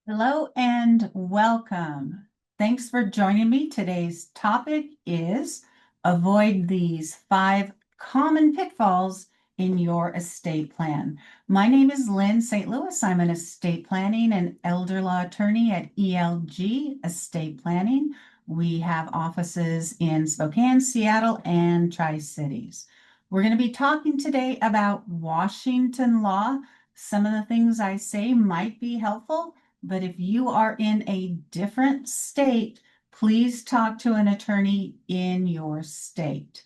Hello and welcome. Thanks for joining me. Today's topic is avoid these 5 common pitfalls in your estate plan. My name is Lynn St. Louis. I'm an estate planning and elder law attorney at ELG Estate Planning. We have offices in Spokane, Seattle, and Tri-Cities. We're going to be talking today about Washington law. Some of the things I say might be helpful, but if you are in a different state, please talk to an attorney in your state.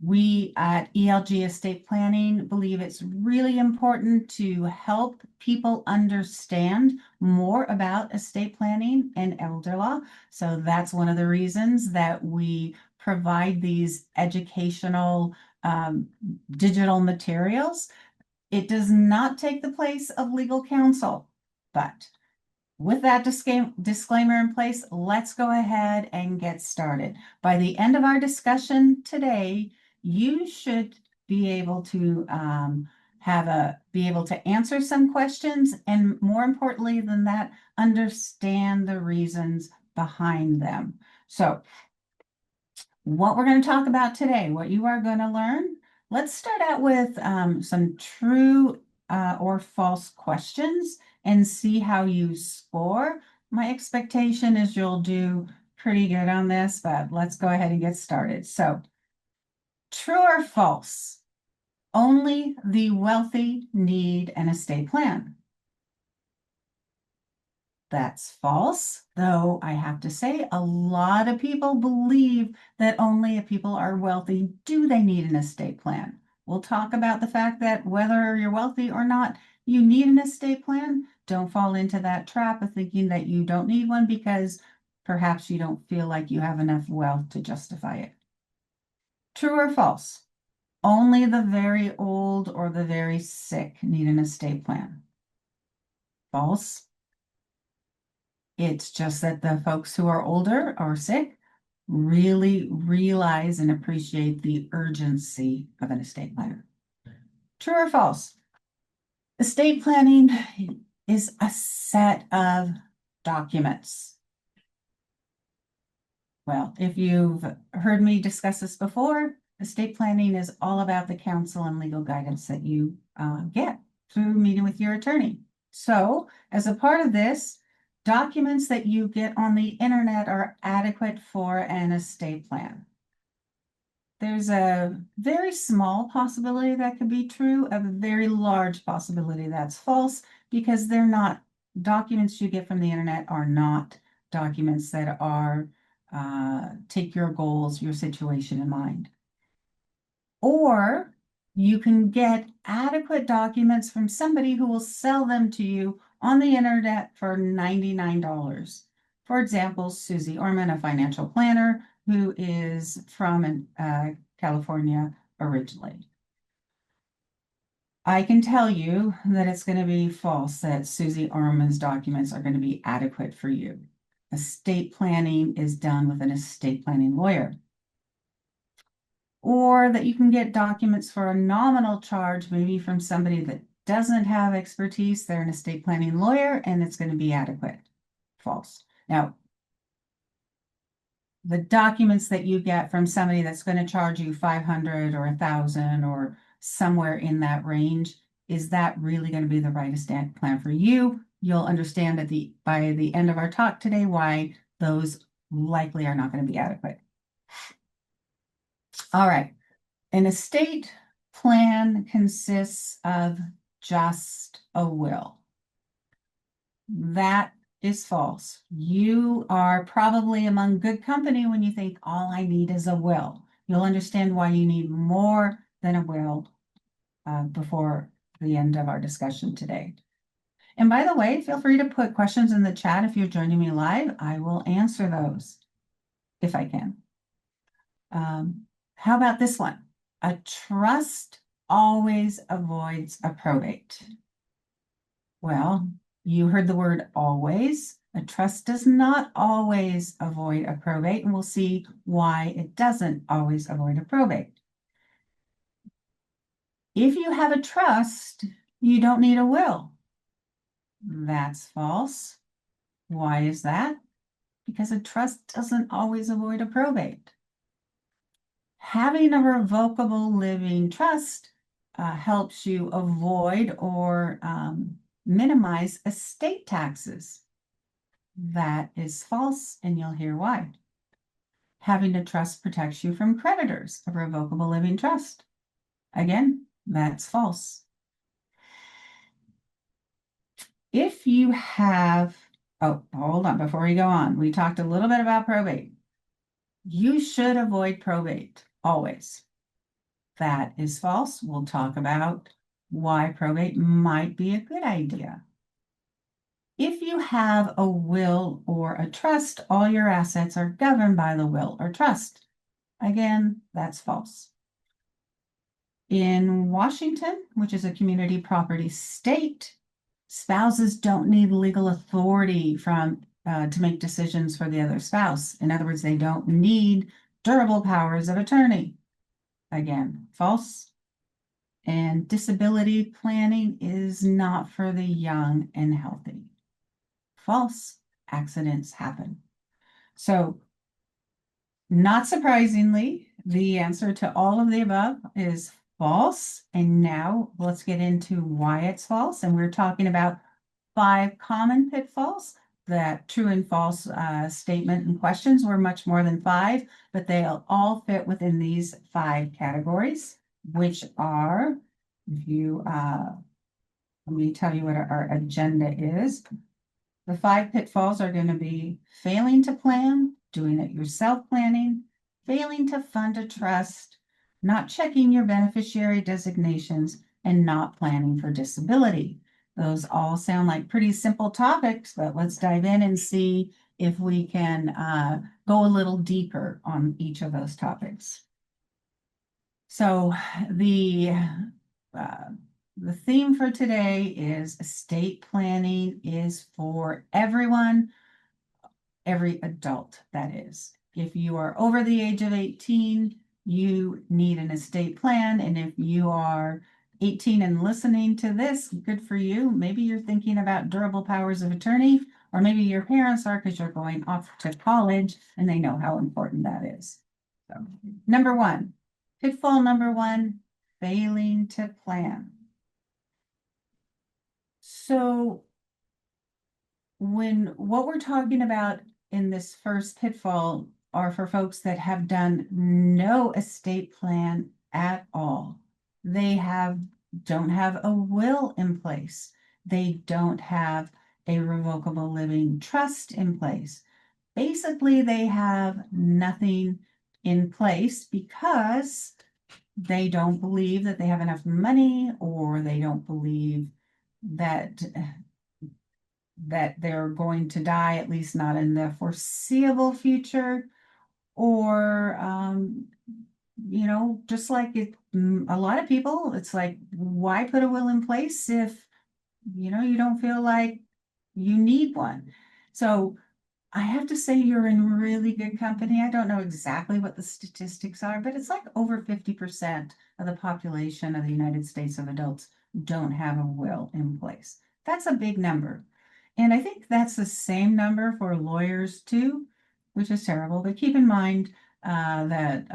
We at ELG Estate Planning believe it's really important to help people understand more about estate planning and elder law. So that's one of the reasons that we provide these educational digital materials. It does not take the place of legal counsel, but with that disclaimer in place, let's go ahead and get started. By the end of our discussion today, you should be able to be able to answer some questions, and more importantly than that, understand the reasons behind them. So what we're going to talk about today, what you are going to learn, let's start out with some true or false questions and see how you score. My expectation is you'll do pretty good on this, but let's go ahead and get started. So, true or false? Only the wealthy need an estate plan. That's false, though I have to say a lot of people believe that only if people are wealthy do they need an estate plan. We'll talk about the fact that whether you're wealthy or not, you need an estate plan. Don't fall into that trap of thinking that you don't need one because perhaps you don't feel like you have enough wealth to justify it. True or false? Only the very old or the very sick need an estate plan. False. It's just that the folks who are older or sick really realize and appreciate the urgency of an estate plan. True or false? Estate planning is a set of documents. Well, if you've heard me discuss this before, estate planning is all about the counsel and legal guidance that you get through meeting with your attorney. So, as a part of this, documents that you get on the internet are adequate for an estate plan. There's a very small possibility that could be true, a very large possibility that's false, because they're not documents you get from the internet are not documents that are take your goals, your situation in mind. Or you can get adequate documents from somebody who will sell them to you on the internet for $99. For example, Susie Orman, a financial planner who is from California originally. I can tell you that it's going to be false that Susie Orman's documents are going to be adequate for you. Estate planning is done with an estate planning lawyer. Or that you can get documents for a nominal charge, maybe from somebody that doesn't have expertise. They're an estate planning lawyer and it's going to be adequate. False. Now, the documents that you get from somebody that's going to charge you $500 or $1,000 or somewhere in that range, is that really going to be the right estate plan for you? You'll understand by the end of our talk today why those likely are not going to be adequate. All right. An estate plan consists of just a will. That is false. You are probably among good company when you think all I need is a will. You'll understand why you need more than a will before the end of our discussion today. And by the way, feel free to put questions in the chat if you're joining me live. I will answer those if I can. How about this one? A trust always avoids a probate. Well, you heard the word always. A trust does not always avoid a probate, and we'll see why it doesn't always avoid a probate. If you have a trust, you don't need a will. That's false. Why is that? Because a trust doesn't always avoid a probate. Having a revocable living trust helps you avoid or minimize estate taxes. That is false, and you'll hear why. Having a trust protects you from creditors, a revocable living trust. Again, that's false. If you have, oh, hold on, before we go on, we talked a little bit about probate. You should avoid probate, always. That is false. We'll talk about why probate might be a good idea. If you have a will or a trust, all your assets are governed by the will or trust. Again, that's false. In Washington, which is a community property state, spouses don't need legal authority to make decisions for the other spouse. In other words, they don't need durable powers of attorney. Again, false. And disability planning is not for the young and healthy. False. Accidents happen. So, not surprisingly, the answer to all of the above is false. And now let's get into why it's false. And we're talking about 5 common pitfalls. That true and false statement and questions were much more than 5, but they all fit within these 5 categories, which are, if you, let me tell you what our agenda is. The 5 pitfalls are going to be failing to plan, doing it yourself planning, failing to fund a trust, not checking your beneficiary designations, and not planning for disability. Those all sound like pretty simple topics, but let's dive in and see if we can go a little deeper on each of those topics. So the theme for today is estate planning is for everyone, every adult, that is. If you are over the age of 18, you need an estate plan. And if you are 18 and listening to this, good for you. Maybe you're thinking about durable powers of attorney, or maybe your parents are because you're going off to college and they know how important that is. So, number 1, pitfall number 1, failing to plan. So what we're talking about in this first pitfall are for folks that have done no estate plan at all. They don't have a will in place. They don't have a revocable living trust in place. Basically, they have nothing in place because they don't believe that they have enough money, or they don't believe that they're going to die, at least not in the foreseeable future, or just like a lot of people, it's like, why put a will in place if you don't feel like you need one? So I have to say you're in really good company. I don't know exactly what the statistics are, but it's like over 50% of the population of the United States of adults don't have a will in place. That's a big number. And I think that's the same number for lawyers too, which is terrible. But keep in mind that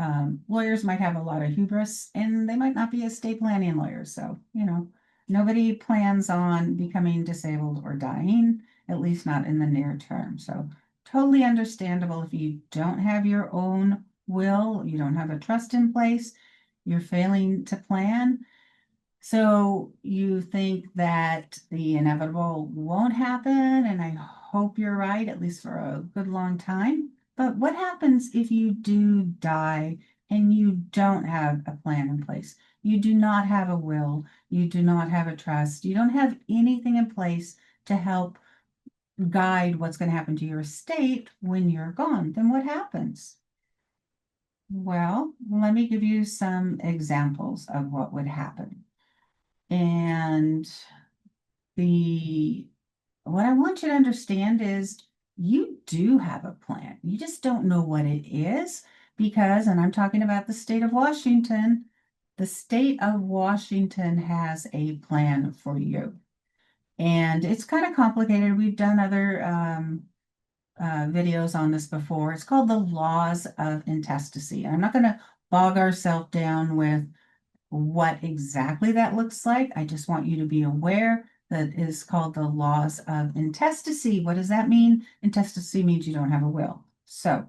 lawyers might have a lot of hubris and they might not be estate planning lawyers. So, nobody plans on becoming disabled or dying, at least not in the near term. So, totally understandable if you don't have your own will, you don't have a trust in place, you're failing to plan. So you think that the inevitable won't happen, and I hope you're right, at least for a good long time. But what happens if you do die and you don't have a plan in place? You do not have a will, you do not have a trust, you don't have anything in place to help guide what's going to happen to your estate when you're gone. Then what happens? Well, let me give you some examples of what would happen. And what I want you to understand is you do have a plan. You just don't know what it is because, and I'm talking about the state of Washington, The state of Washington has a plan for you. And it's kind of complicated. We've done other videos on this before. It's called the laws of intestacy. I'm not going to bog ourselves down with what exactly that looks like. I just want you to be aware that is called the laws of intestacy. What does that mean? Intestacy means you don't have a will. So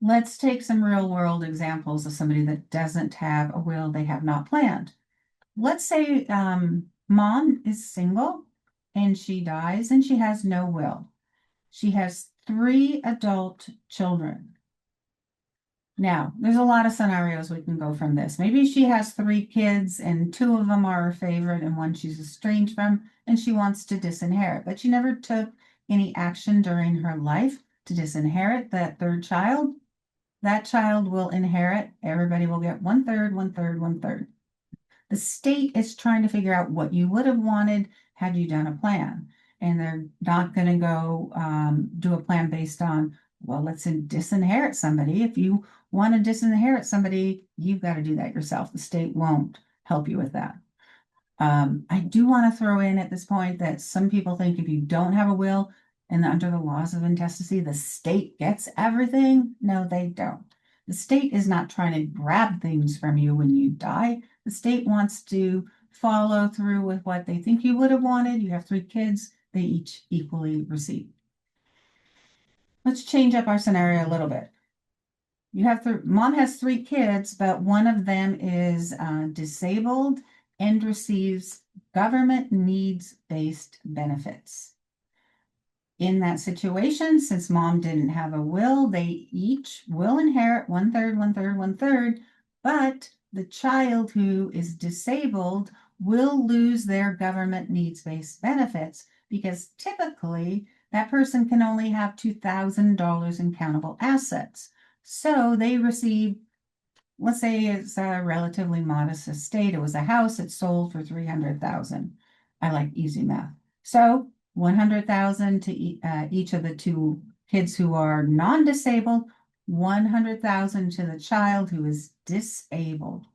let's take some real world examples of somebody that doesn't have a will they have not planned. Let's say mom is single and she dies and she has no will. She has 3 adult children. Now, there's a lot of scenarios we can go from this. Maybe she has 3 kids and 2 of them are her favorite and one she's estranged from, and she wants to disinherit, but she never took any action during her life to disinherit that 3rd child. That child will inherit. Everybody will get 1/3, 1/3, 1/3. The state is trying to figure out what you would have wanted had you done a plan. And they're not going to go do a plan based on, well, let's disinherit somebody. If you want to disinherit somebody, you've got to do that yourself. The state won't help you with that. I do want to throw in at this point that some people think if you don't have a will and under the laws of intestacy, the state gets everything. No, they don't. The state is not trying to grab things from you when you die. The state wants to follow through with what they think you would have wanted. You have 3 kids, they each equally receive. Let's change up our scenario a little bit. You have mom has 3 kids, but one of them is disabled and receives government needs-based benefits. In that situation, since mom didn't have a will, they each will inherit 1/3, 1/3, 1/3, but the child who is disabled will lose their government needs-based benefits because typically that person can only have $2,000 in countable assets. So they receive, let's say it's a relatively modest estate. It was a house, it sold for $300,000. I like easy math. So 100,000 to each of the 2 kids who are non-disabled, 100,000 to the child who is disabled.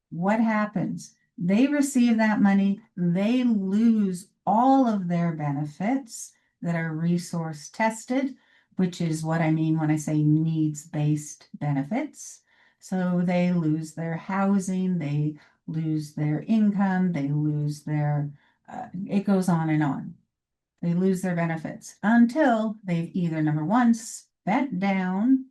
What happens? They receive that money, they lose all of their benefits that are resource tested, which is what I mean when I say needs-based benefits. So they lose their housing, they lose their income, they lose their, it goes on and on. They lose their benefits until they've either, number one, spent down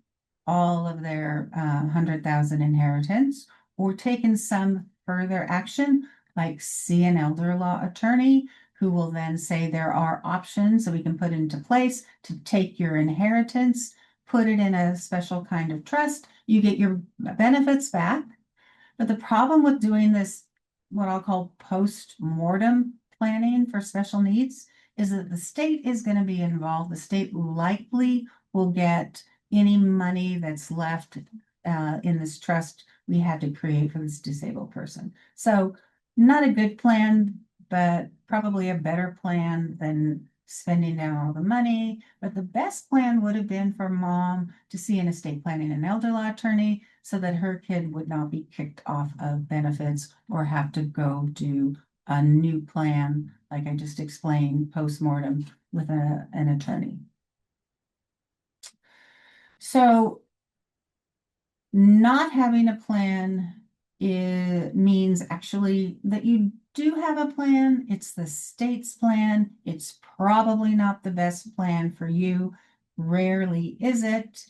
all of their 100,000 inheritance or taken some further action, like see an elder law attorney who will then say there are options that we can put into place to take your inheritance, put it in a special kind of trust. You get your benefits back. But the problem with doing this, what I'll call post-mortem planning for special needs, is that the state is going to be involved. The state likely will get any money that's left in this trust we had to create for this disabled person. So not a good plan, but probably a better plan than spending down all the money. But the best plan would have been for mom to see an estate planning and elder law attorney so that her kid would not be kicked off of benefits or have to go do a new plan, like I just explained, post-mortem with an attorney. So not having a plan means actually that you do have a plan. It's the state's plan. It's probably not the best plan for you. Rarely is it.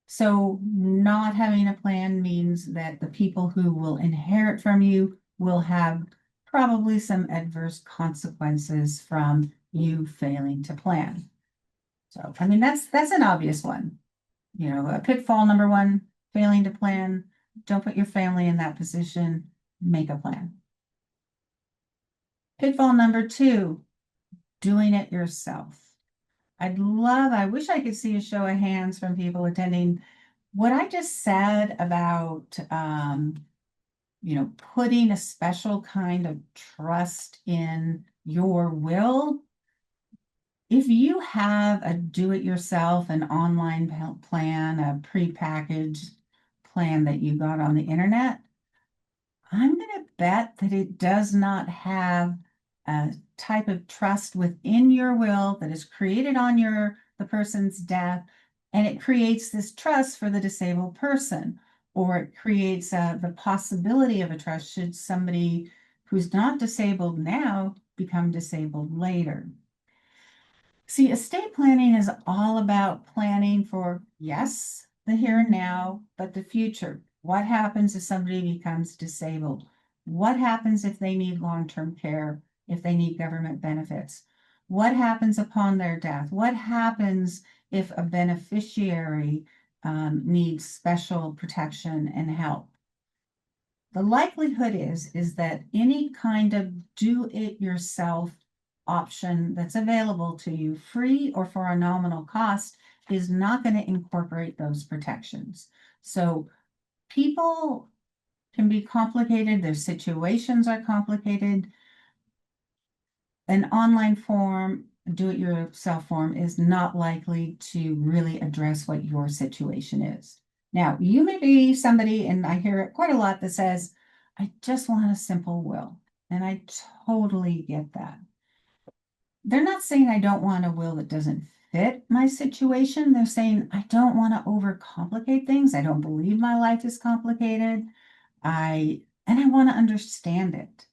So not having a plan means that the people who will inherit from you will have probably some adverse consequences from you failing to plan. So, I mean, that's an obvious one. You know, a pitfall number 1, failing to plan. Don't put your family in that position. Make a plan. Pitfall number 2, doing it yourself. I wish I could see a show of hands from people attending. What I just said about, you know, putting a special kind of trust in your will. If you have a do-it-yourself, an online plan, a prepackaged plan that you got on the internet, I'm going to bet that it does not have a type of trust within your will that is created on the person's death, and it creates this trust for the disabled person, or it creates the possibility of a trust should somebody who's not disabled now become disabled later. See, estate planning is all about planning for, yes, the here and now, but the future. What happens if somebody becomes disabled? What happens if they need long-term care, if they need government benefits? What happens upon their death? What happens if a beneficiary needs special protection and help? The likelihood is that any kind of do-it-yourself option that's available to you, free or for a nominal cost, is not going to incorporate those protections. So people can be complicated, their situations are complicated. An online form, do-it-yourself form, is not likely to really address what your situation is. Now, you may be somebody, and I hear it quite a lot, that says, I just want a simple will. And I totally get that. They're not saying I don't want a will that doesn't fit my situation. They're saying I don't want to overcomplicate things. I don't believe my life is complicated. And I want to understand it.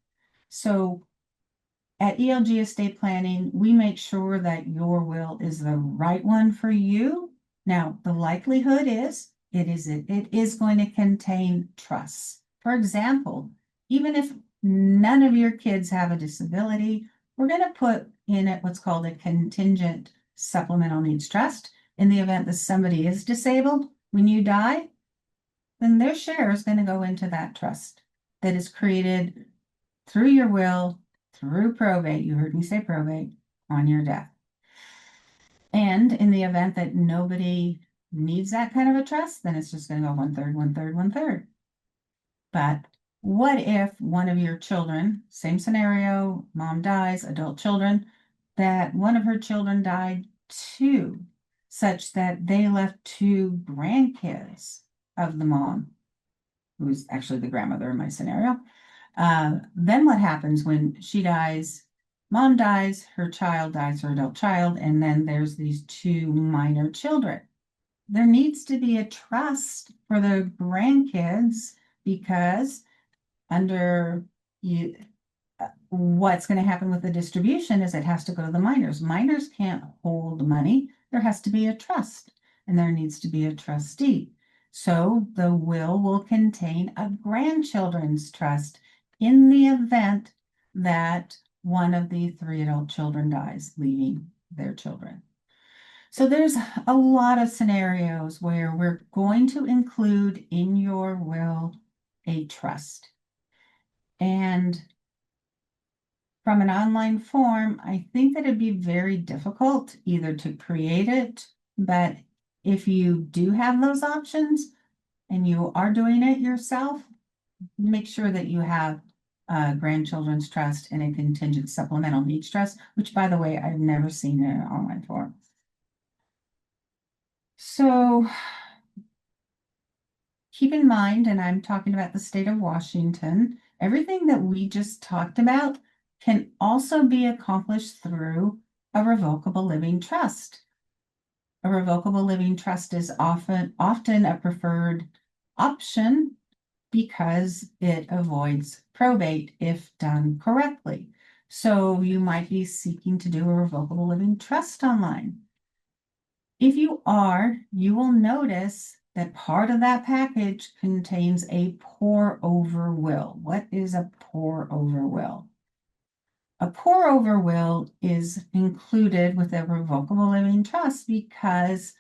So at ELG Estate Planning, we make sure that your will is the right one for you. Now, the likelihood is it is going to contain trusts. For example, even if none of your kids have a disability, we're going to put in it what's called a contingent supplemental needs trust. In the event that somebody is disabled when you die, then their share is going to go into that trust that is created through your will, through probate. You heard me say probate, on your death. And in the event that nobody needs that kind of a trust, then it's just going to go 1/3, 1/3, 1/3. But what if one of your children, same scenario, mom dies, adult children, that one of her children died too, such that they left 2 grandkids of the mom, who's actually the grandmother in my scenario. Then what happens when she dies? Mom dies, her child dies, her adult child, and then there's these 2 minor children. There needs to be a trust for the grandkids, because under what's going to happen with the distribution is it has to go to the minors. Minors can't hold money. There has to be a trust, and there needs to be a trustee. So the will contain a grandchildren's trust in the event that one of the 3 adult children dies, leaving their children. So there's a lot of scenarios where we're going to include in your will a trust. And from an online form, I think that it'd be very difficult either to create it, but if you do have those options and you are doing it yourself, make sure that you have a grandchildren's trust and a contingent supplemental needs trust, which, by the way, I've never seen in an online form. So keep in mind, and I'm talking about the state of Washington, everything that we just talked about can also be accomplished through a revocable living trust. A revocable living trust is often a preferred option because it avoids probate if done correctly. So you might be seeking to do a revocable living trust online. If you are, you will notice that part of that package contains a pour-over will. What is a pour-over will? A pour-over will is included with a revocable living trust because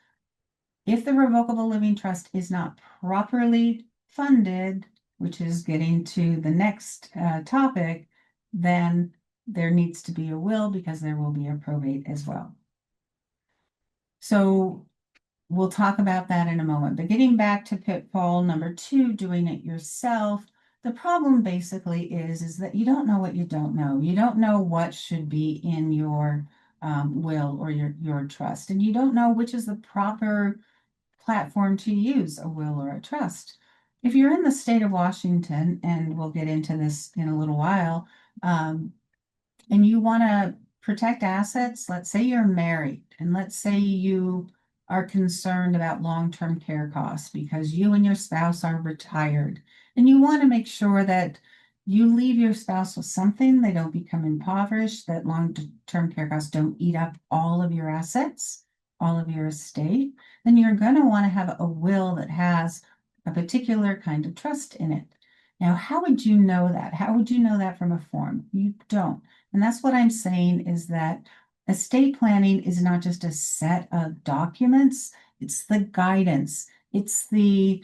if the revocable living trust is not properly funded, which is getting to the next topic, then there needs to be a will because there will be a probate as well. So we'll talk about that in a moment. But getting back to pitfall number 2, doing it yourself, the problem basically is that you don't know what you don't know. You don't know what should be in your will or your trust, and you don't know which is the proper platform to use, a will or a trust. If you're in the state of Washington, and we'll get into this in a little while, and you want to protect assets, let's say you're married, and let's say you are concerned about long-term care costs because you and your spouse are retired, and you want to make sure that you leave your spouse with something, they don't become impoverished, that long-term care costs don't eat up all of your assets, all of your estate, then you're going to want to have a will that has a particular kind of trust in it. Now, how would you know that? How would you know that from a form? You don't. And that's what I'm saying is that estate planning is not just a set of documents, it's the guidance, it's the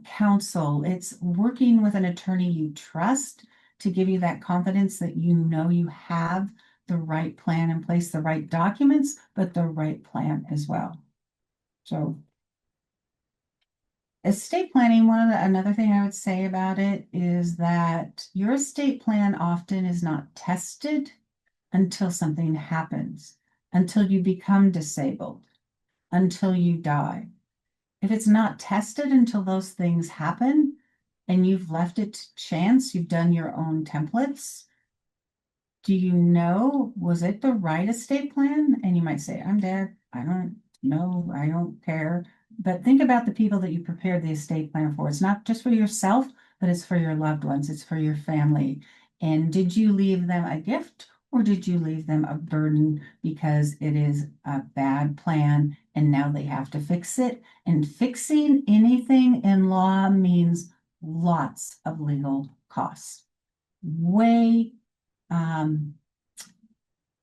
counsel, it's working with an attorney you trust to give you that confidence that you know you have the right plan in place, the right documents, but the right plan as well. So estate planning, another thing I would say about it is that your estate plan often is not tested until something happens, until you become disabled, until you die. If it's not tested until those things happen and you've left it to chance, you've done your own templates, do you know, was it the right estate plan? And you might say, I'm dead. I don't know. I don't care. But think about the people that you prepared the estate plan for. It's not just for yourself, but it's for your loved ones. It's for your family. And did you leave them a gift or did you leave them a burden because it is a bad plan and now they have to fix it? And fixing anything in law means lots of legal costs. Way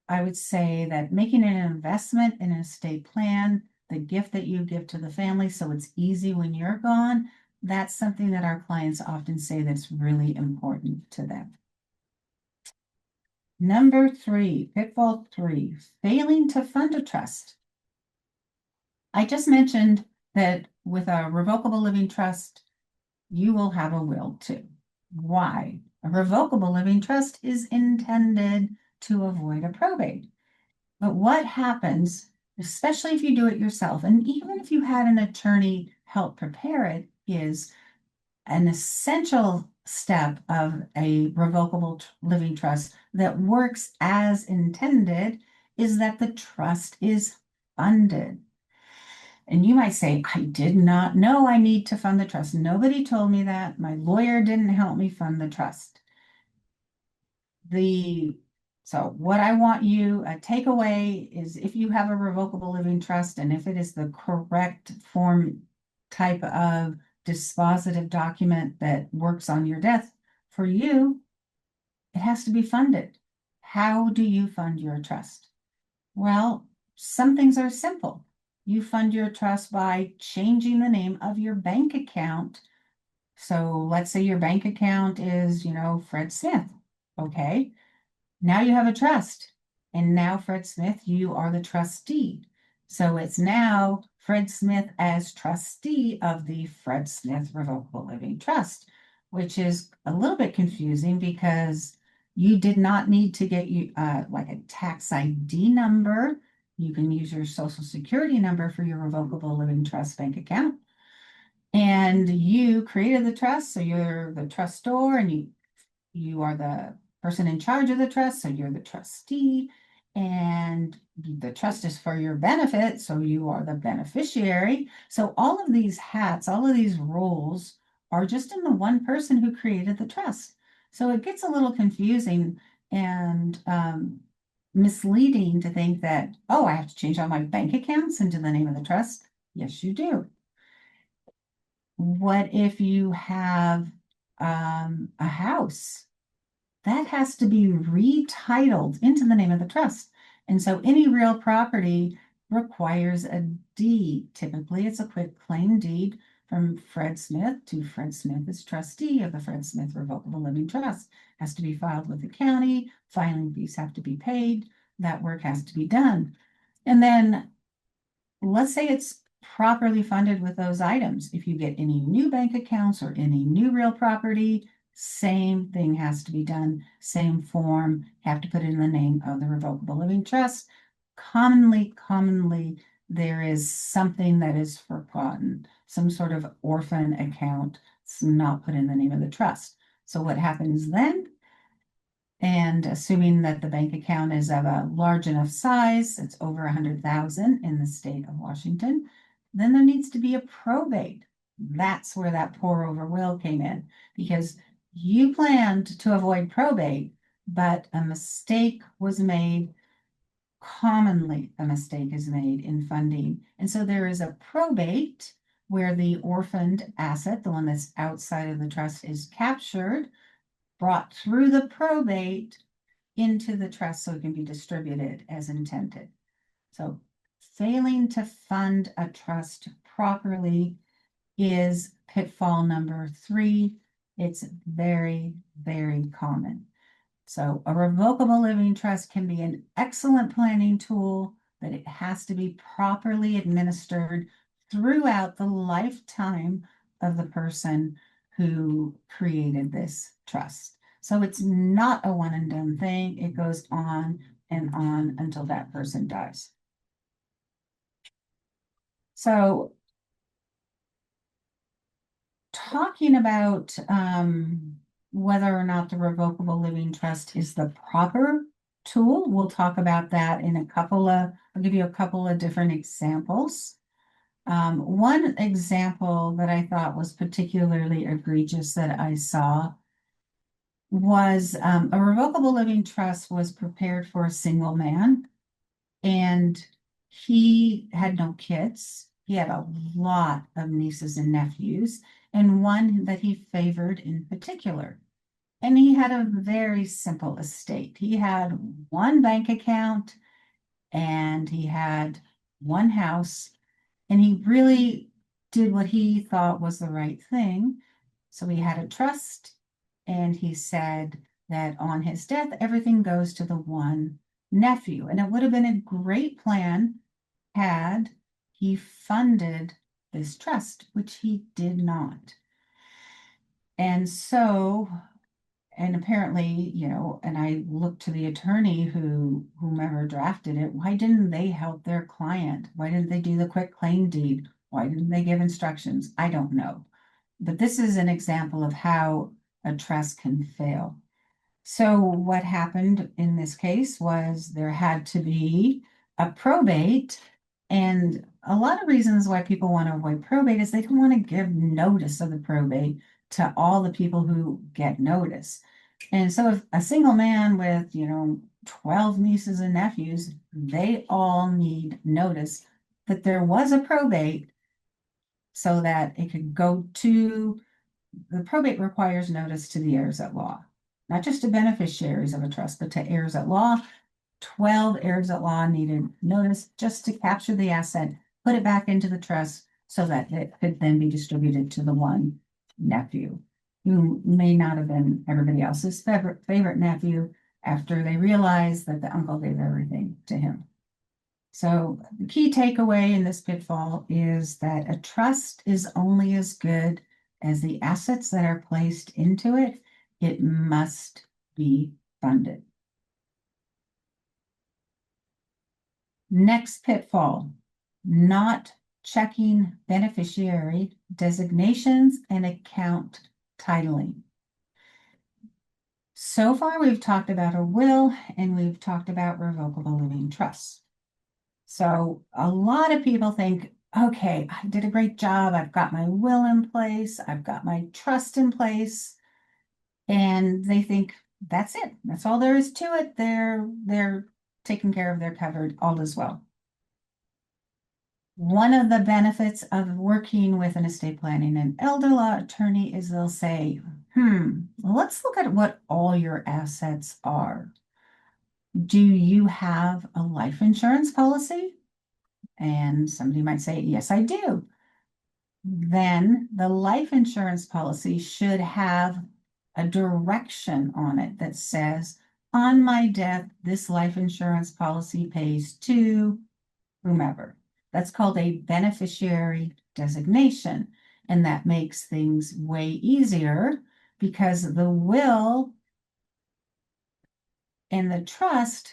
I would say that making an investment in an estate plan, the gift that you give to the family so it's easy when you're gone, that's something that our clients often say that's really important to them. Number 3, pitfall 3, failing to fund a trust. I just mentioned that with a revocable living trust, you will have a will too. Why? A revocable living trust is intended to avoid a probate. But what happens, especially if you do it yourself, and even if you had an attorney help prepare it, is an essential step of a revocable living trust that works as intended is that the trust is funded. And you might say, I did not know I need to fund the trust. Nobody told me that. My lawyer didn't help me fund the trust. So what I want you take away is if you have a revocable living trust and if it is the correct form type of dispositive document that works on your death for you, it has to be funded. How do you fund your trust? Well, some things are simple. You fund your trust by changing the name of your bank account. So let's say your bank account is, Fred Smith. Okay. Now you have a trust. And now, Fred Smith, you are the trustee. So it's now Fred Smith as trustee of the Fred Smith Revocable Living Trust, which is a little bit confusing because you did not need to get you like a tax ID number. You can use your social security number for your revocable living trust bank account. And you created the trust, so you're the trustor and you are the person in charge of the trust, so you're the trustee, and the trust is for your benefit, so you are the beneficiary. So all of these hats, all of these roles are just in the one person who created the trust. So it gets a little confusing and misleading to think that, oh, I have to change all my bank accounts into the name of the trust. Yes, you do. What if you have a house? That has to be retitled into the name of the trust. And so any real property requires a deed. Typically, it's a quitclaim deed from Fred Smith to Fred Smith as trustee of the Fred Smith Revocable Living Trust. Has to be filed with the county, filing fees have to be paid, that work has to be done. And then let's say it's properly funded with those items. If you get any new bank accounts or any new real property, same thing has to be done, same form, have to put it in the name of the revocable living trust. Commonly, there is something that is forgotten, some sort of orphan account, it's not put in the name of the trust. So what happens then? And assuming that the bank account is of a large enough size, it's over 100,000 in the state of Washington, then there needs to be a probate. That's where that pour over will came in, because you planned to avoid probate, but a mistake was made. Commonly, a mistake is made in funding. And so there is a probate where the orphaned asset, the one that's outside of the trust, is captured, brought through the probate into the trust so it can be distributed as intended. So failing to fund a trust properly is pitfall number 3. It's very, very common. So a revocable living trust can be an excellent planning tool, but it has to be properly administered throughout the lifetime of the person who created this trust. So it's not a one and done thing. It goes on and on until that person dies. So talking about whether or not the revocable living trust is the proper tool, we'll talk about that in I'll give you a couple of different examples. One example that I thought was particularly egregious that I saw was a revocable living trust was prepared for a single man, and he had no kids. He had a lot of nieces and nephews, and one that he favored in particular. And he had a very simple estate. He had one bank account and he had one house, and he really did what he thought was the right thing. So he had a trust, and he said that on his death, everything goes to the one nephew. And it would have been a great plan had he funded this trust, which he did not. And so, and apparently, and I looked to the attorney whomever drafted it, why didn't they help their client? Why didn't they do the quick claim deed? Why didn't they give instructions? I don't know. But this is an example of how a trust can fail. So what happened in this case was there had to be a probate, and a lot of reasons why people want to avoid probate is they don't want to give notice of the probate to all the people who get notice. And so if a single man with, 12 nieces and nephews, they all need notice that there was a probate so that it could go to the probate requires notice to the heirs at law, not just to beneficiaries of a trust, but to heirs at law. 12 heirs at law needed notice just to capture the asset, put it back into the trust so that it could then be distributed to the one nephew who may not have been everybody else's favorite nephew after they realized that the uncle gave everything to him. So the key takeaway in this pitfall is that a trust is only as good as the assets that are placed into it. It must be funded. Next pitfall, not checking beneficiary designations and account titling. So far, we've talked about a will and we've talked about revocable living trusts. So a lot of people think, okay, I did a great job. I've got my will in place. I've got my trust in place. And they think that's it. That's all there is to it. They're taken care of. They're covered. All is well. One of the benefits of working with an estate planning and elder law attorney is they'll say, let's look at what all your assets are. Do you have a life insurance policy? And somebody might say, yes, I do. Then the life insurance policy should have a direction on it that says, on my death, this life insurance policy pays to whomever. That's called a beneficiary designation. And that makes things way easier because the will and the trust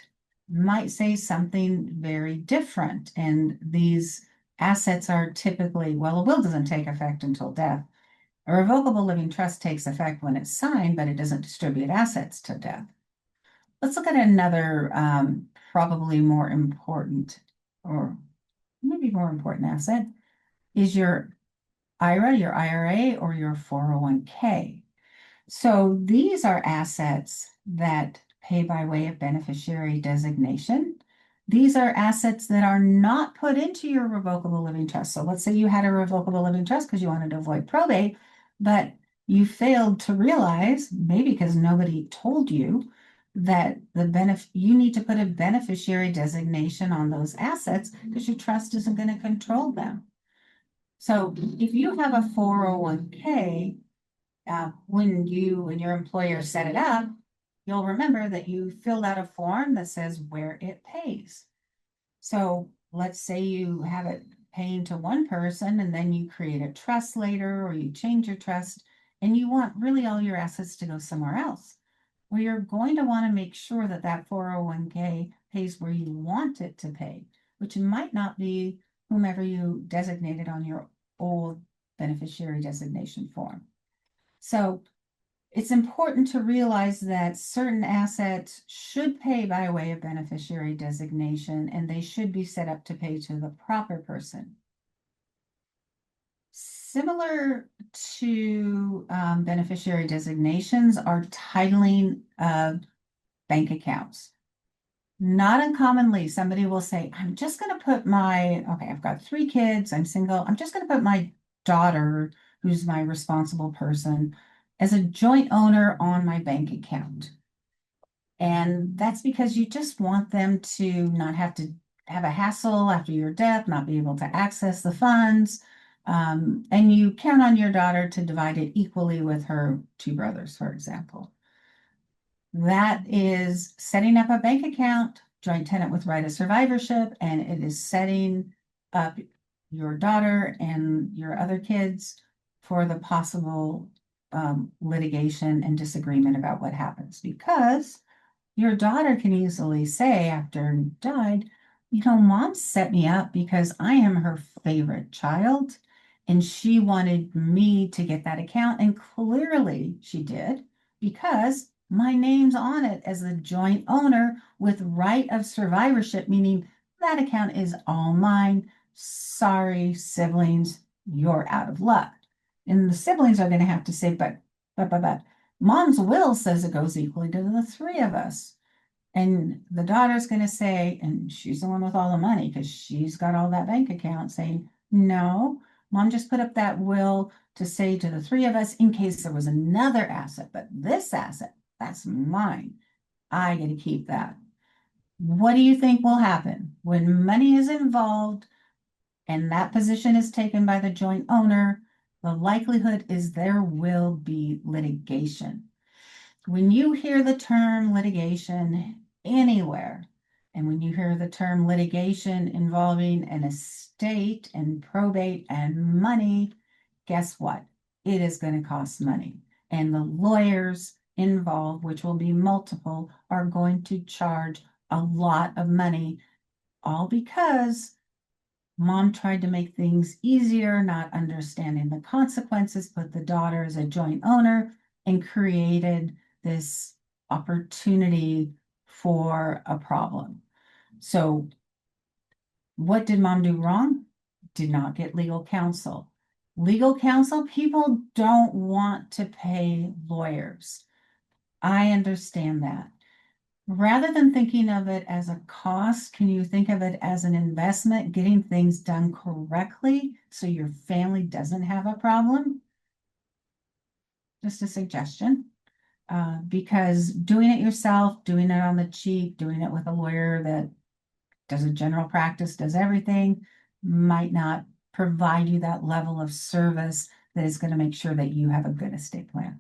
might say something very different. And these assets are typically, well, a will doesn't take effect until death. A revocable living trust takes effect when it's signed, but it doesn't distribute assets to death. Let's look at another probably more important, or maybe more important asset is your IRA, your IRA, or your 401k. So these are assets that pay by way of beneficiary designation. These are assets that are not put into your revocable living trust. So let's say you had a revocable living trust because you wanted to avoid probate, but you failed to realize, maybe because nobody told you, that you need to put a beneficiary designation on those assets because your trust isn't going to control them. So if you have a 401k, when you and your employer set it up, you'll remember that you filled out a form that says where it pays. So let's say you have it paying to one person and then you create a trust later, or you change your trust and you want really all your assets to go somewhere else. Well, you're going to want to make sure that that 401k pays where you want it to pay, which might not be whomever you designated on your old beneficiary designation form. So it's important to realize that certain assets should pay by way of beneficiary designation, and they should be set up to pay to the proper person. Similar to beneficiary designations are titling of bank accounts. Not uncommonly, somebody will say, I'm just going to put I've got 3 kids, I'm single, I'm just going to put my daughter, who's my responsible person, as a joint owner on my bank account. And that's because you just want them to not have to have a hassle after your death, not be able to access the funds. And you count on your daughter to divide it equally with her 2 brothers, for example. That is setting up a bank account, joint tenant with right of survivorship, and it is setting up your daughter and your other kids for the possible litigation and disagreement about what happens. Because your daughter can easily say after you died, mom set me up because I am her favorite child and she wanted me to get that account. And clearly she did, because my name's on it as the joint owner with right of survivorship, meaning that account is all mine. Sorry, siblings, you're out of luck. And the siblings are going to have to say, but mom's will says it goes equally to the 3 of us. And the daughter's going to say, and she's the one with all the money because she's got all that bank account, saying, no, mom just put up that will to say to the 3 of us in case there was another asset, but this asset, that's mine. I get to keep that. What do you think will happen when money is involved and that position is taken by the joint owner? The likelihood is there will be litigation. When you hear the term litigation anywhere, and when you hear the term litigation involving an estate and probate and money, guess what? It is going to cost money. And the lawyers involved, which will be multiple, are going to charge a lot of money, all because mom tried to make things easier, not understanding the consequences, put the daughter as a joint owner, and created this opportunity for a problem. So what did mom do wrong? Did not get legal counsel. Legal counsel, people don't want to pay lawyers. I understand that. Rather than thinking of it as a cost, can you think of it as an investment, getting things done correctly so your family doesn't have a problem? Just a suggestion. Because doing it yourself, doing it on the cheap, doing it with a lawyer that does a general practice, does everything, might not provide you that level of service that is going to make sure that you have a good estate plan.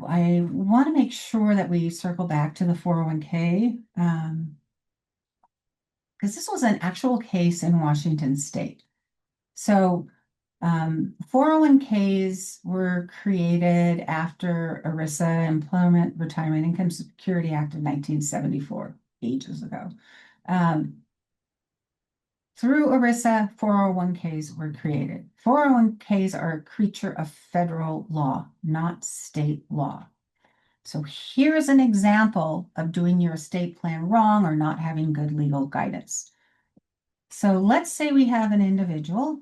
I want to make sure that we circle back to the 401k because this was an actual case in Washington state. So 401ks were created after ERISA, Employment Retirement Income Security Act of 1974, ages ago. Through ERISA, 401ks were created. 401ks are a creature of federal law, not state law. So here's an example of doing your estate plan wrong or not having good legal guidance. So let's say we have an individual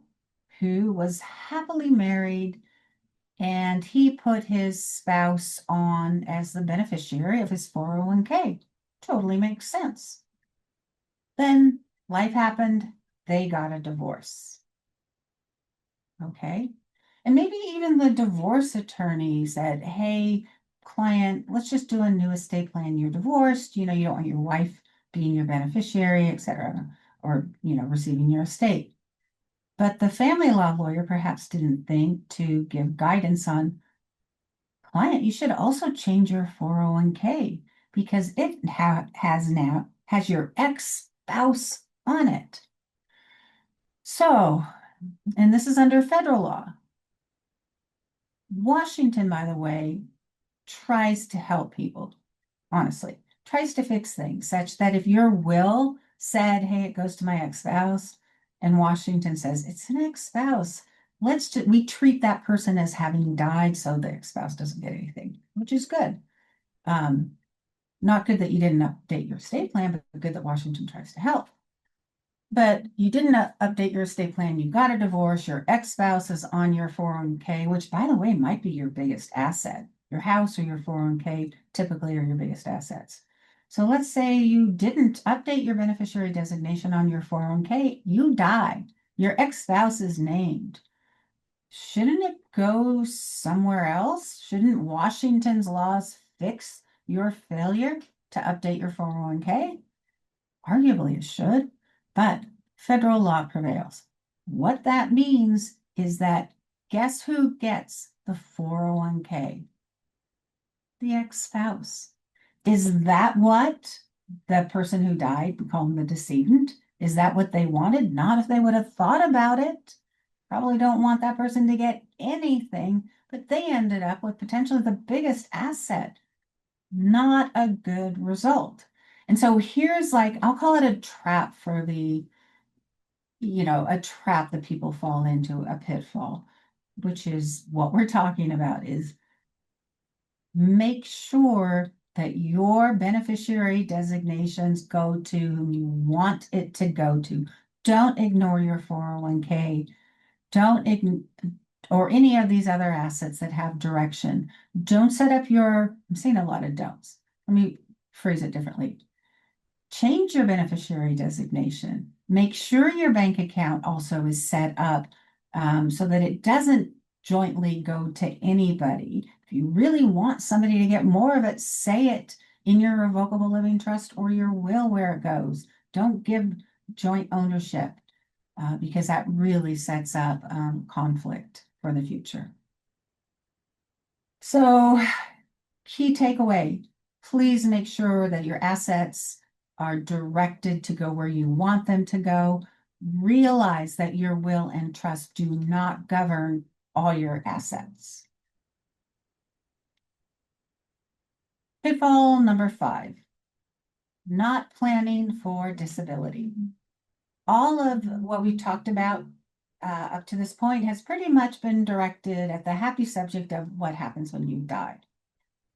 who was happily married and he put his spouse on as the beneficiary of his 401k. Totally makes sense. Then life happened, they got a divorce. Okay. And maybe even the divorce attorney said, hey, client, let's just do a new estate plan. You're divorced, you don't want your wife being your beneficiary, etc., or receiving your estate. But the family law lawyer perhaps didn't think to give guidance on, client, you should also change your 401k because it has your ex-spouse on it. So, and this is under federal law. Washington, by the way, tries to help people, honestly, tries to fix things such that if your will said, hey, it goes to my ex-spouse, and Washington says it's an ex-spouse, we treat that person as having died so the ex-spouse doesn't get anything, which is good. Not good that you didn't update your estate plan, but good that Washington tries to help. But you didn't update your estate plan, you got a divorce, your ex-spouse is on your 401k, which by the way, might be your biggest asset. Your house or your 401k typically are your biggest assets. So let's say you didn't update your beneficiary designation on your 401k, you die, your ex-spouse is named. Shouldn't it go somewhere else? Shouldn't Washington's laws fix your failure to update your 401k? Arguably it should, but federal law prevails. What that means is that guess who gets the 401k? The ex-spouse. Is that what the person who died, we call them the decedent, is that what they wanted? Not if they would have thought about it. Probably don't want that person to get anything, but they ended up with potentially the biggest asset. Not a good result. And so here's I'll call it a trap for a trap that people fall into, a pitfall, which is what we're talking about is make sure that your beneficiary designations go to whom you want it to go to. Don't ignore your 401k. Don't ignore or any of these other assets that have direction. Don't set up I'm saying a lot of don'ts. Let me phrase it differently. Change your beneficiary designation. Make sure your bank account also is set up so that it doesn't jointly go to anybody. If you really want somebody to get more of it, say it in your revocable living trust or your will where it goes. Don't give joint ownership because that really sets up conflict for the future. So, key takeaway, please make sure that your assets are directed to go where you want them to go. Realize that your will and trust do not govern all your assets. Pitfall number 5, not planning for disability. All of what we talked about up to this point has pretty much been directed at the happy subject of what happens when you die.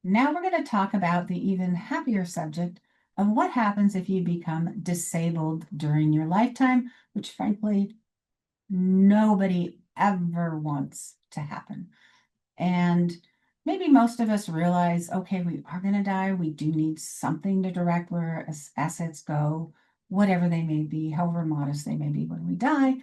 Now we're going to talk about the even happier subject of what happens if you become disabled during your lifetime, which frankly, nobody ever wants to happen. And maybe most of us realize, okay, we are going to die. We do need something to direct where assets go, whatever they may be, however modest they may be when we die.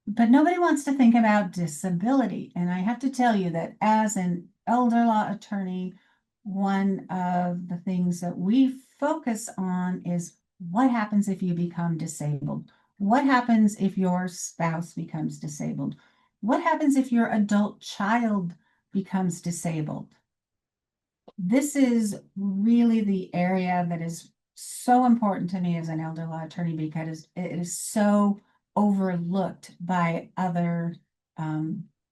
But nobody wants to think about disability. And I have to tell you that as an elder law attorney, one of the things that we focus on is what happens if you become disabled? What happens if your spouse becomes disabled? What happens if your adult child becomes disabled? This is really the area that is so important to me as an elder law attorney because it is so overlooked by other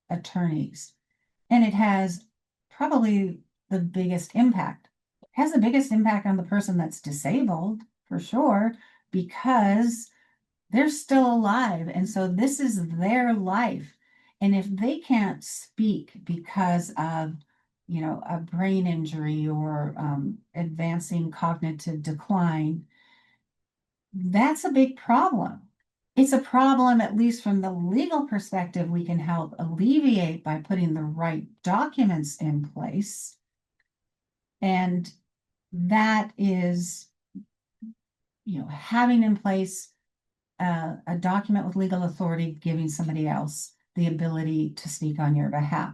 attorneys. And it has probably the biggest impact. It has the biggest impact on the person that's disabled, for sure, because They're still alive. And so this is their life. And if they can't speak because of, a brain injury or advancing cognitive decline, that's a big problem. It's a problem, at least from the legal perspective, we can help alleviate by putting the right documents in place. And that is, having in place a document with legal authority, giving somebody else the ability to speak on your behalf.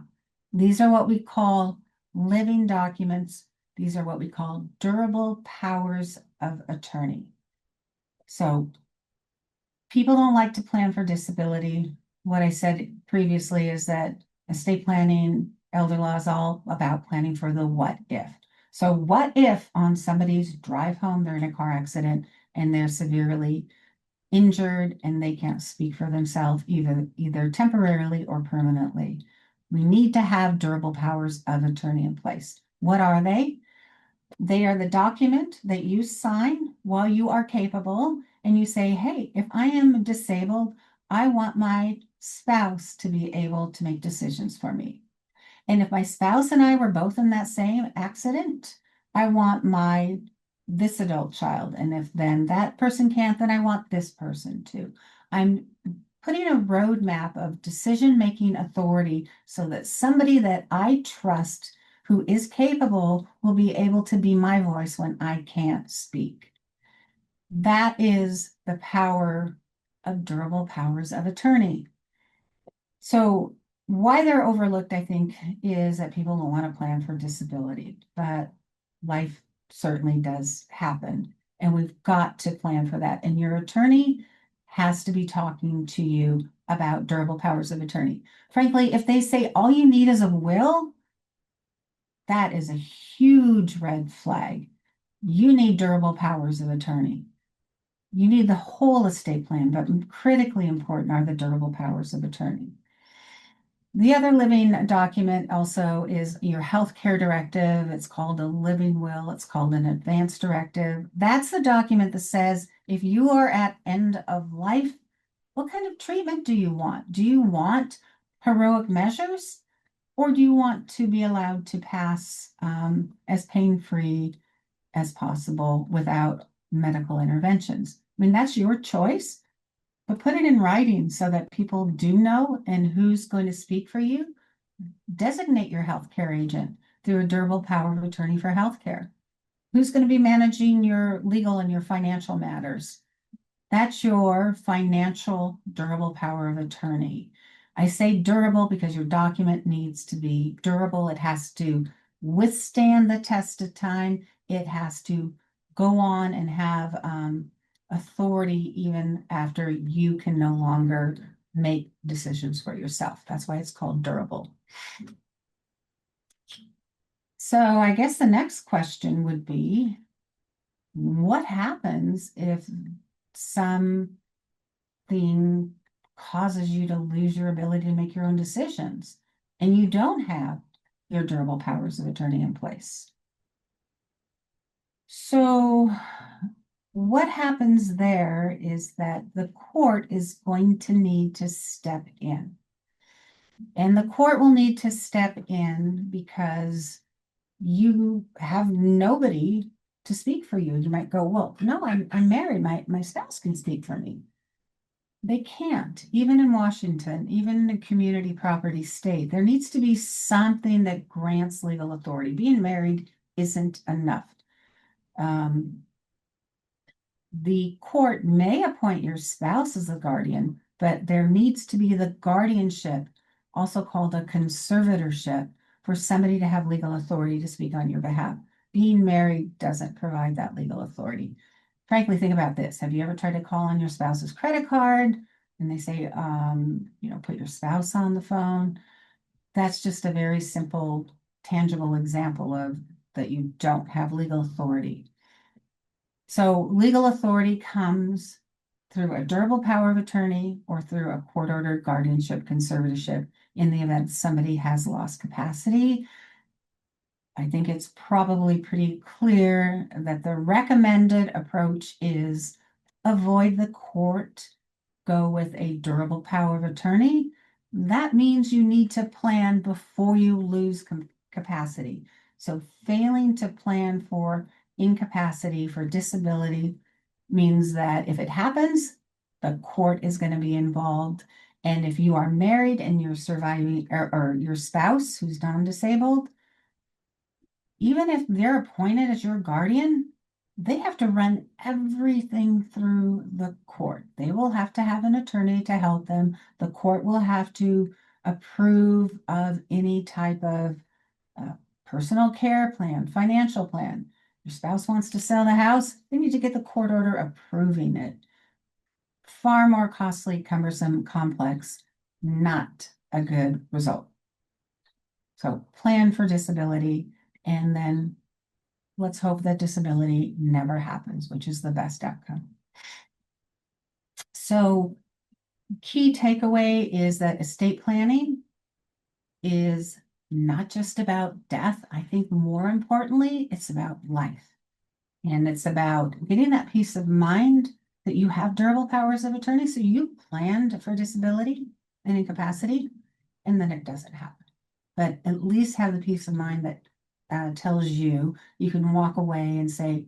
These are what we call living documents. These are what we call durable powers of attorney. So people don't like to plan for disability. What I said previously is that estate planning, elder law is all about planning for the what if. So what if on somebody's drive home, they're in a car accident and they're severely injured and they can't speak for themselves either temporarily or permanently. We need to have durable powers of attorney in place. What are they? They are the document that you sign while you are capable and you say, hey, if I am disabled, I want my spouse to be able to make decisions for me. And if my spouse and I were both in that same accident, I want this adult child. And if then that person can't, then I want this person to. I'm putting a roadmap of decision-making authority so that somebody that I trust who is capable will be able to be my voice when I can't speak. That is the power of durable powers of attorney. So why they're overlooked, I think, is that people don't want to plan for disability, but life certainly does happen. And we've got to plan for that. And your attorney has to be talking to you about durable powers of attorney. Frankly, if they say all you need is a will, that is a huge red flag. You need durable powers of attorney. You need the whole estate plan, but critically important are the durable powers of attorney. The other living document also is your healthcare directive. It's called a living will. It's called an advance directive. That's the document that says if you are at end of life, what kind of treatment do you want? Do you want heroic measures, or do you want to be allowed to pass as pain-free as possible without medical interventions? I mean, that's your choice. But put it in writing so that people do know and who's going to speak for you. Designate your healthcare agent through a durable power of attorney for healthcare. Who's going to be managing your legal and your financial matters? That's your financial durable power of attorney. I say durable because your document needs to be durable. It has to withstand the test of time. It has to go on and have authority even after you can no longer make decisions for yourself. That's why it's called durable. So I guess the next question would be, what happens if something causes you to lose your ability to make your own decisions and you don't have your durable powers of attorney in place? So what happens there is that the court is going to need to step in. And the court will need to step in because you have nobody to speak for you. You might go, well, no, I'm married. My spouse can speak for me. They can't, even in Washington, even in a community property state. There needs to be something that grants legal authority. Being married isn't enough. The court may appoint your spouse as a guardian, but there needs to be the guardianship, also called a conservatorship, for somebody to have legal authority to speak on your behalf. Being married doesn't provide that legal authority. Frankly, think about this. Have you ever tried to call on your spouse's credit card and they say, put your spouse on the phone? That's just a very simple, tangible example of that you don't have legal authority. So legal authority comes through a durable power of attorney or through a court-ordered guardianship conservatorship in the event somebody has lost capacity. I think it's probably pretty clear that the recommended approach is avoid the court go with a durable power of attorney, that means you need to plan before you lose capacity. So failing to plan for incapacity, for disability, means that if it happens, the court is going to be involved. And if you are married and you're surviving, or your spouse who's non-disabled, even if they're appointed as your guardian, they have to run everything through the court. They will have to have an attorney to help them. The court will have to approve of any type of personal care plan, financial plan. Your spouse wants to sell the house, they need to get the court order approving it. Far more costly, cumbersome, complex, not a good result. So plan for disability, and then let's hope that disability never happens, which is the best outcome. So key takeaway is that estate planning is not just about death. I think more importantly, it's about life. And it's about getting that peace of mind that you have durable powers of attorney. So you planned for disability and incapacity, and then it doesn't happen. But at least have the peace of mind that tells you can walk away and say,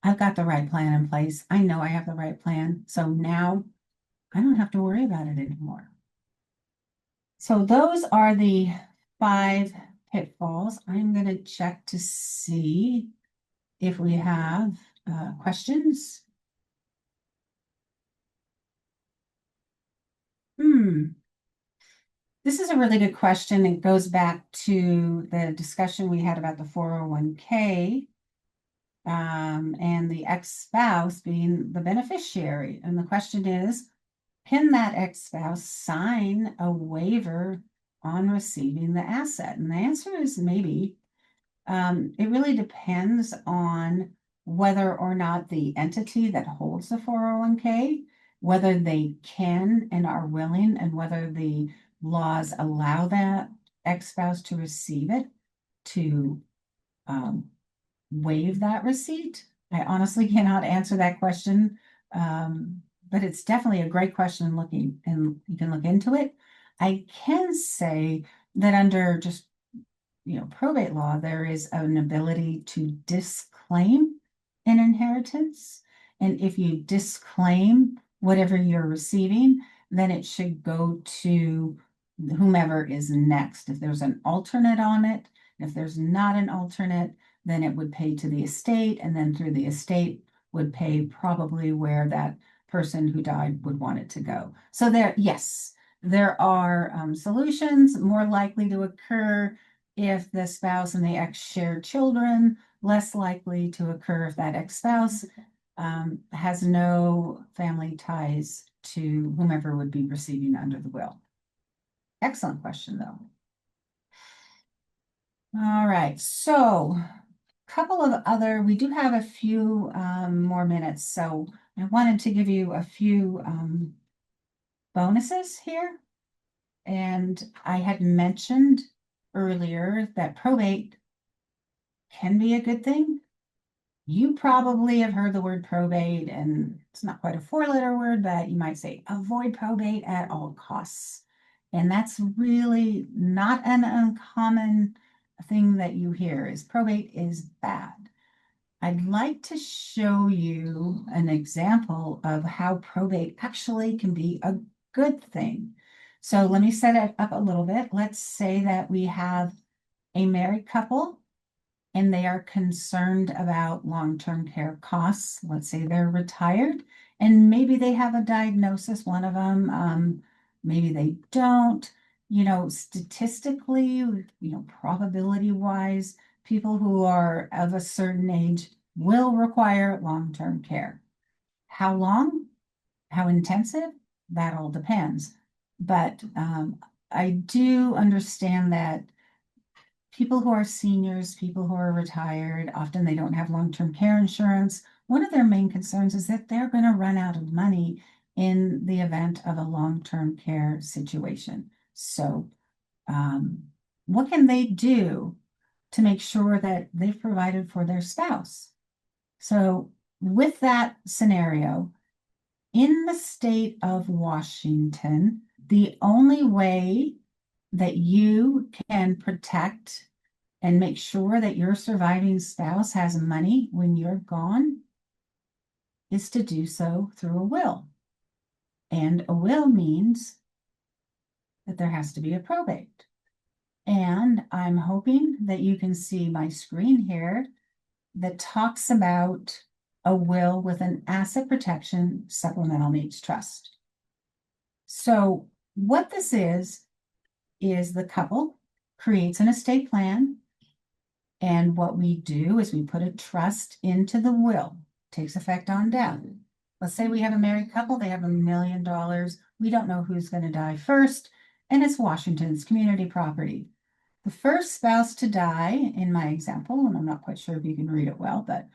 I've got the right plan in place. I know I have the right plan. So now I don't have to worry about it anymore. So those are the 5 pitfalls. I'm going to check to see if we have questions. This is a really good question. It goes back to the discussion we had about the 401k and the ex-spouse being the beneficiary. And the question is, can that ex-spouse sign a waiver on receiving the asset? And the answer is maybe. It really depends on whether or not the entity that holds the 401k, whether they can and are willing, and whether the laws allow that ex-spouse to receive it, to waive that receipt. I honestly cannot answer that question, but it's definitely a great question and you can look into it. I can say that under just probate law, there is an ability to disclaim an inheritance. And if you disclaim whatever you're receiving, then it should go to whomever is next. If there's an alternate on it, if there's not an alternate, then it would pay to the estate, and then through the estate would pay probably where that person who died would want it to go. So yes, there are solutions more likely to occur if the spouse and the ex share children, less likely to occur if that ex-spouse has no family ties to whomever would be receiving under the will. Excellent question, though. All right, so we do have a few more minutes, so I wanted to give you a few bonuses here. And I had mentioned earlier that probate can be a good thing. You probably have heard the word probate, and it's not quite a 4-letter word, but you might say avoid probate at all costs. And that's really not an uncommon thing that you hear, is probate is bad. I'd like to show you an example of how probate actually can be a good thing. So let me set it up a little bit. Let's say that we have a married couple and they are concerned about long-term care costs. Let's say they're retired and maybe they have a diagnosis, one of them, maybe they don't. Statistically, probability-wise, people who are of a certain age will require long-term care. How long? How intensive? That all depends. But I do understand that people who are seniors, people who are retired, often they don't have long-term care insurance. One of their main concerns is that they're going to run out of money in the event of a long-term care situation. So what can they do to make sure that they've provided for their spouse? So with that scenario, In the state of Washington, the only way that you can protect and make sure that your surviving spouse has money when you're gone is to do so through a will. And a will means that there has to be a probate. And I'm hoping that you can see my screen here that talks about a will with an asset protection supplemental needs trust. So what this is the couple creates an estate plan. And what we do is we put a trust into the will, takes effect on death. Let's say we have a married couple, they have $1 million. We don't know who's going to die first, and it's Washington's community property. The first spouse to die, in my example, and I'm not quite sure if you can read it well, but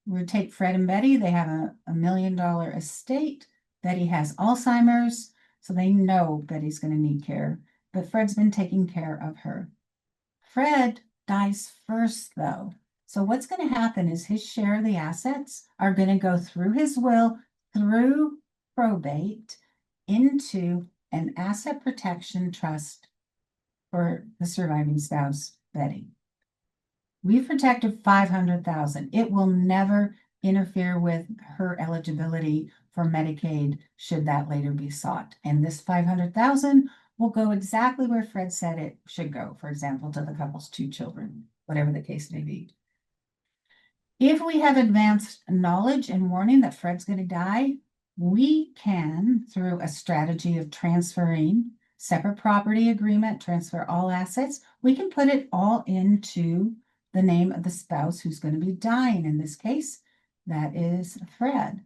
we'll take Fred and Betty. They have a $1 million estate. Betty has Alzheimer's, so they know Betty's going to need care, but Fred's been taking care of her. Fred dies first, though. So what's going to happen is his share of the assets are going to go through his will, through probate, into an asset protection trust for the surviving spouse, Betty. We've protected $500,000. It will never interfere with her eligibility for Medicaid should that later be sought. And this $500,000 will go exactly where Fred said it should go, for example, to the couple's 2 children, whatever the case may be. If we have advanced knowledge and warning that Fred's going to die, we can, through a strategy of transferring separate property agreement, transfer all assets, we can put it all into the name of the spouse who's going to be dying. In this case, that is Fred.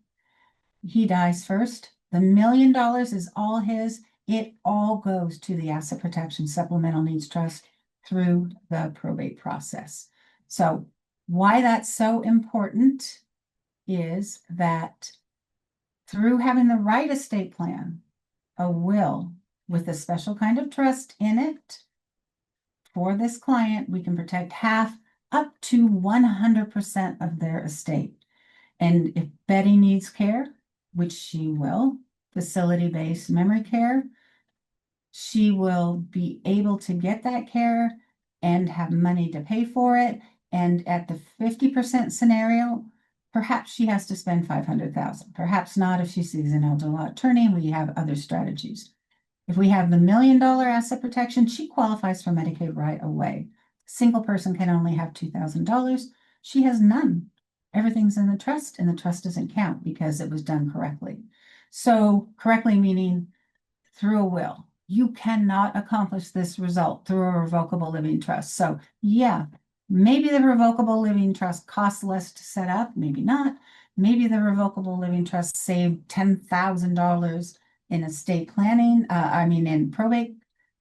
He dies first. The $1 million is all his. It all goes to the Asset Protection Supplemental Needs Trust through the probate process. So why that's so important is that through having the right estate plan, a will with a special kind of trust in it, for this client, we can protect half up to 100% of their estate. And if Betty needs care, which she will, facility-based memory care, she will be able to get that care and have money to pay for it. And at the 50% scenario, perhaps she has to spend $500,000. Perhaps not if she sees an elder law attorney. We have other strategies. If we have the $1 million asset protection, she qualifies for Medicaid right away. Single person can only have $2,000. She has none. Everything's in the trust, and the trust doesn't count because it was done correctly. So correctly meaning through a will. You cannot accomplish this result through a revocable living trust. So yeah, maybe the revocable living trust costs less to set up, maybe not. Maybe the revocable living trust saved $10,000 in estate planning, in probate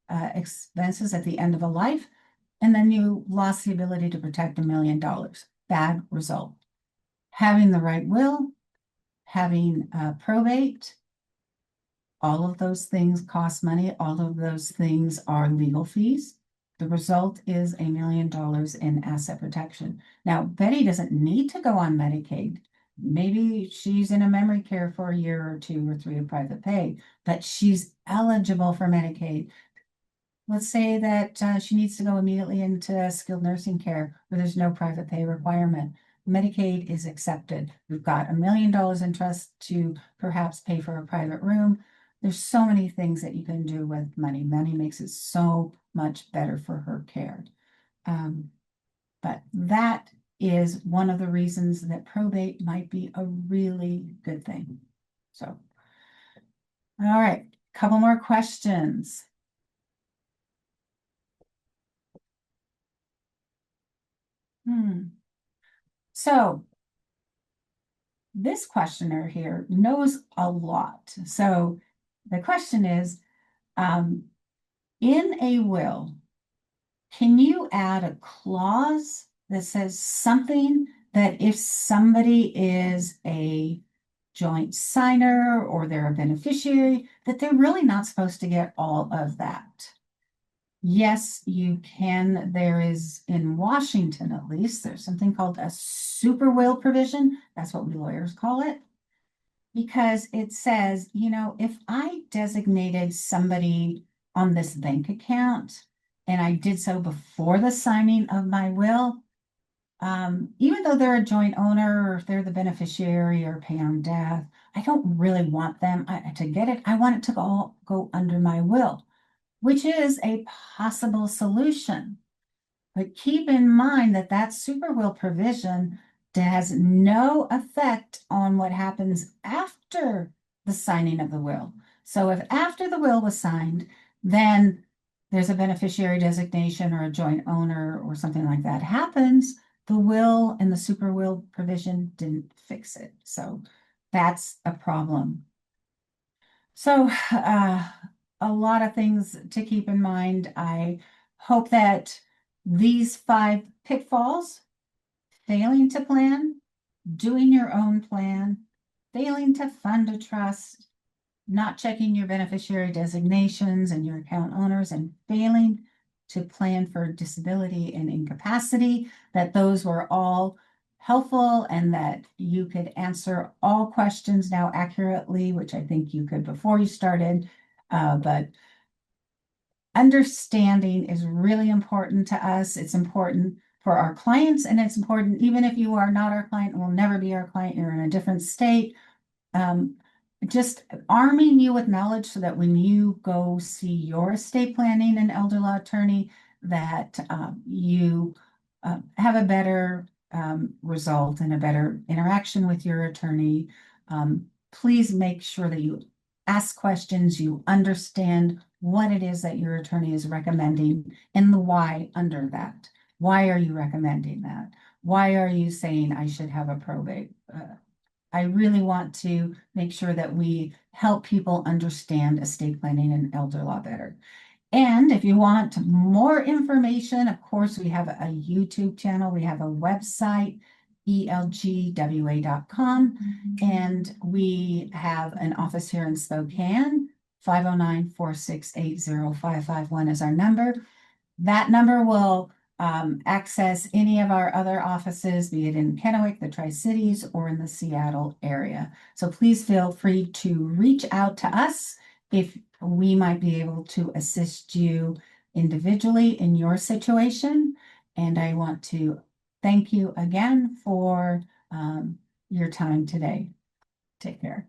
expenses at the end of a life, and then you lost the ability to protect $1 million. Bad result. Having the right will, having probate, all of those things cost money. All of those things are legal fees. The result is $1 million in asset protection. Now, Betty doesn't need to go on Medicaid. Maybe she's in a memory care for a year or 2 or 3 of private pay, but she's eligible for Medicaid. Let's say that she needs to go immediately into skilled nursing care where there's no private pay requirement. Medicaid is accepted. We've got $1 million in trust to perhaps pay for a private room. There's so many things that you can do with money. Money makes it so much better for her care. But that is one of the reasons that probate might be a really good thing. So, all right, couple more questions. So this questioner here knows a lot. So the question is, in a will, can you add a clause that says something that if somebody is a joint signer or they're a beneficiary, that they're really not supposed to get all of that? Yes, you can. There is, in Washington at least, there's something called a super will provision. That's what we lawyers call it. because it says, if I designated somebody on this bank account and I did so before the signing of my will, even though they're a joint owner or if they're the beneficiary or pay on death, I don't really want them to get it. I want it to all go under my will, which is a possible solution. But keep in mind that that super will provision has no effect on what happens after the signing of the will. So if after the will was signed, then there's a beneficiary designation or a joint owner or something like that happens, the will and the super will provision didn't fix it. So that's a problem. So a lot of things to keep in mind. I hope that these 5 pitfalls, failing to plan, doing your own plan, failing to fund a trust, not checking your beneficiary designations and your account owners, and failing to plan for disability and incapacity, that those were all helpful and that you could answer all questions now accurately, which I think you could before you started. But understanding is really important to us. It's important for our clients, and it's important even if you are not our client and will never be our client, you're in a different state. Just arming you with knowledge so that when you go see your estate planning and elder law attorney, that you have a better result and a better interaction with your attorney. Please make sure that you ask questions, you understand what it is that your attorney is recommending and the why under that. Why are you recommending that? Why are you saying I should have a probate? I really want to make sure that we help people understand estate planning and elder law better. And if you want more information, of course, we have a YouTube channel, we have a website, elgwa.com, and we have an office here in Spokane. 509-468-0551 is our number. That number will access any of our other offices, be it in Kennewick, the Tri-Cities, or in the Seattle area. So please feel free to reach out to us if we might be able to assist you individually in your situation. And I want to thank you again for your time today. Take care.